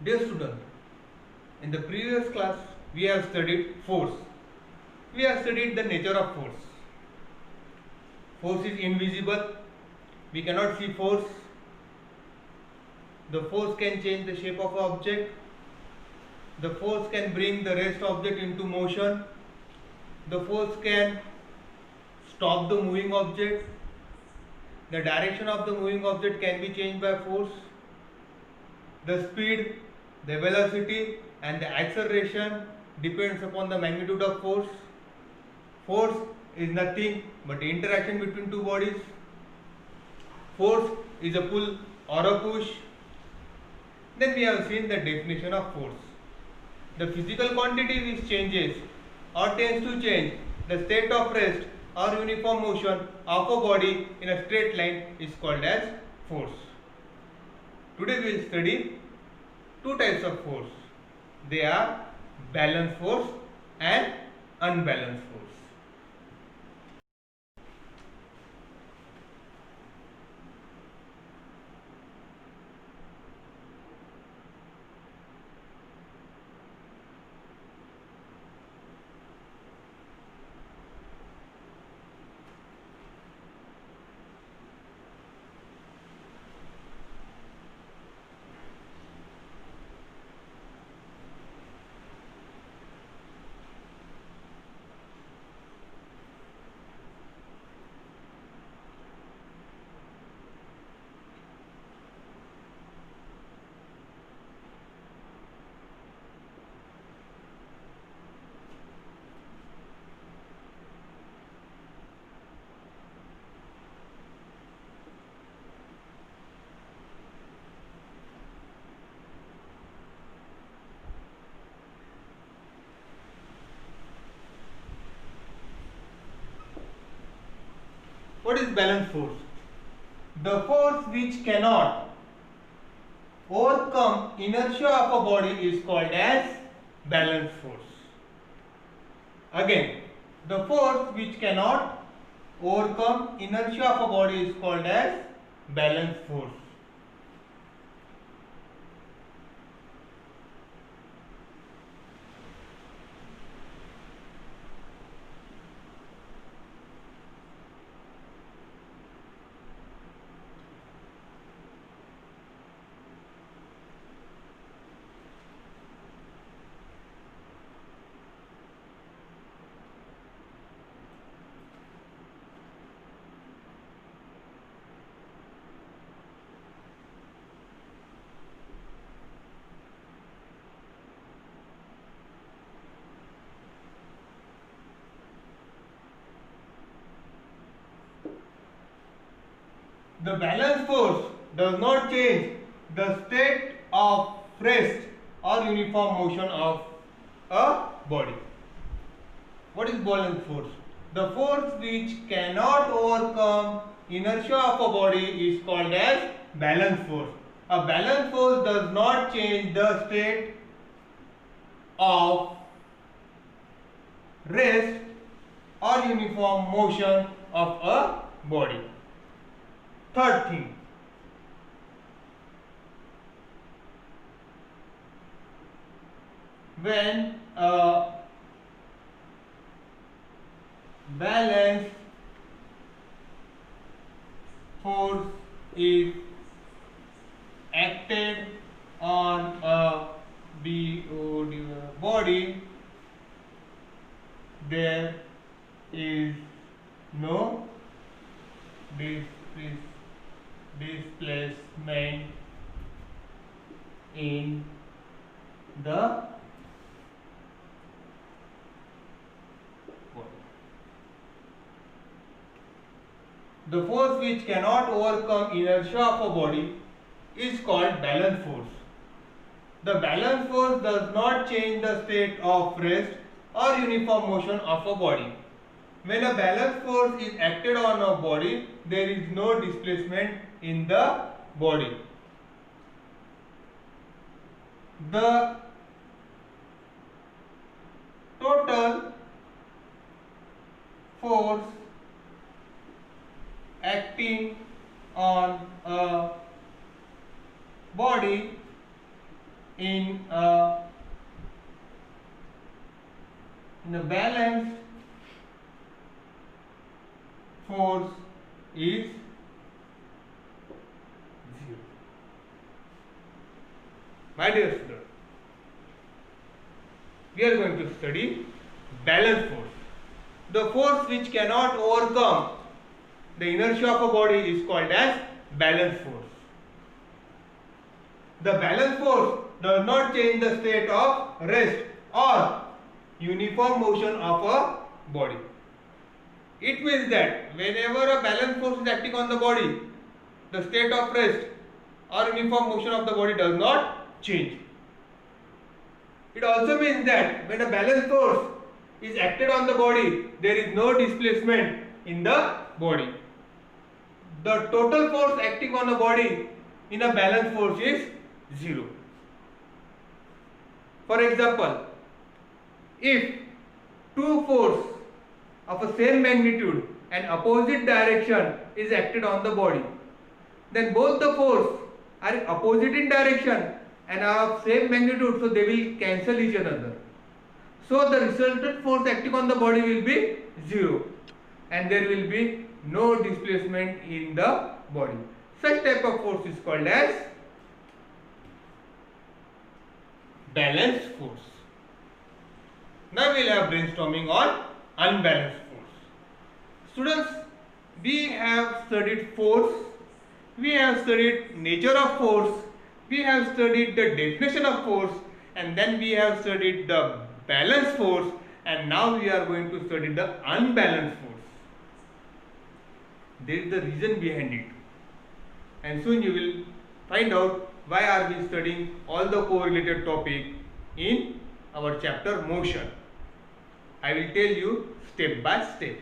Dear student, in the previous class we have studied force. We have studied the nature of force. Force is invisible. We cannot see force. The force can change the shape of an object. The force can bring the rest object into motion. The force can stop the moving object. The direction of the moving object can be changed by force. The speed, the velocity and the acceleration depends upon the magnitude of force. Force is nothing but the interaction between two bodies. Force is a pull or a push. Then we have seen the definition of force. The physical quantity which changes or tends to change the state of rest or uniform motion of a body in a straight line is called as force. Today we will study two types of force. They are balanced force and unbalanced force. What is balanced force? The force which cannot overcome inertia of a body is called as balanced force. Again, the force which cannot overcome inertia of a body is called as balanced force. The balanced force does not change the state of rest or uniform motion of a body. What is balanced force? The force which cannot overcome inertia of a body is called as balanced force. A balanced force does not change the state of rest or uniform motion of a body. Third thing, when a balanced force is acted on a body, there is no displacement in the body. The force which cannot overcome inertia of a body is called balanced force. The balanced force does not change the state of rest or uniform motion of a body. When a balanced force is acted on a body, there is no displacement in the body. The total force acting on a body in a balanced force is 0. My dear students, we are going to study balanced force. The force which cannot overcome the inertia of a body is called as balanced force. The balanced force does not change the state of rest or uniform motion of a body. It means that whenever a balanced force is acting on the body, the state of rest or uniform motion of the body does not change. It also means that when a balanced force is acted on the body, there is no displacement in the body. The total force acting on a body in a balanced force is 0. For example, if two forces of a same magnitude and opposite direction is acted on the body, then both the force are opposite in direction and are of same magnitude, so they will cancel each other. So the resultant force acting on the body will be 0 and there will be no displacement in the body. Such type of force is called as balanced force. Now we will have brainstorming on unbalanced force. Students, we have studied force, we have studied nature of force, we have studied the definition of force, and then we have studied the balanced force, and now we are going to study the unbalanced force. There is the reason behind it, and soon you will find out why are we studying all the correlated topic in our chapter motion. I will tell you step by step.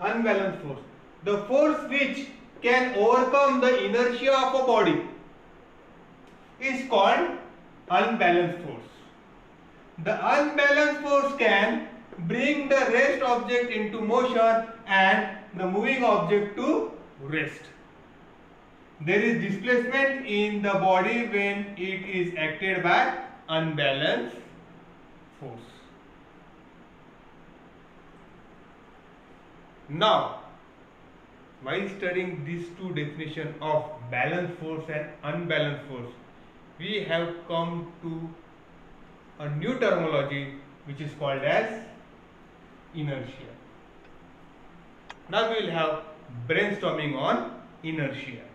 unbalanced force. The force which can overcome the inertia of a body is called unbalanced force. The unbalanced force can bring the rest object into motion and the moving object to rest. There is displacement in the body when it is acted by unbalanced force. Now, while studying these two definitions of balanced force and unbalanced force, we have come to a new terminology which is called as inertia. Now we will have brainstorming on inertia.